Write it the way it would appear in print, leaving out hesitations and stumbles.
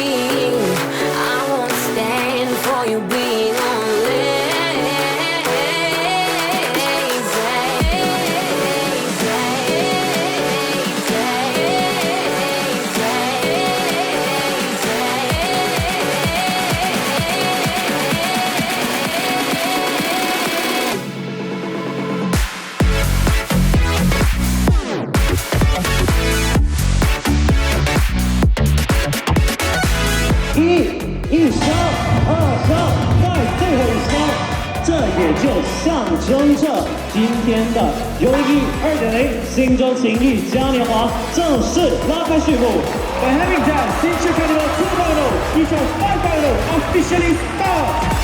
I won't stand for you being一烧，二烧，再最后一烧，这也就象征着今天的友谊2.0心中情谊嘉年华正式拉开序幕。By having that, Sin Chew Carnival 2.0 features 5.0 officially start.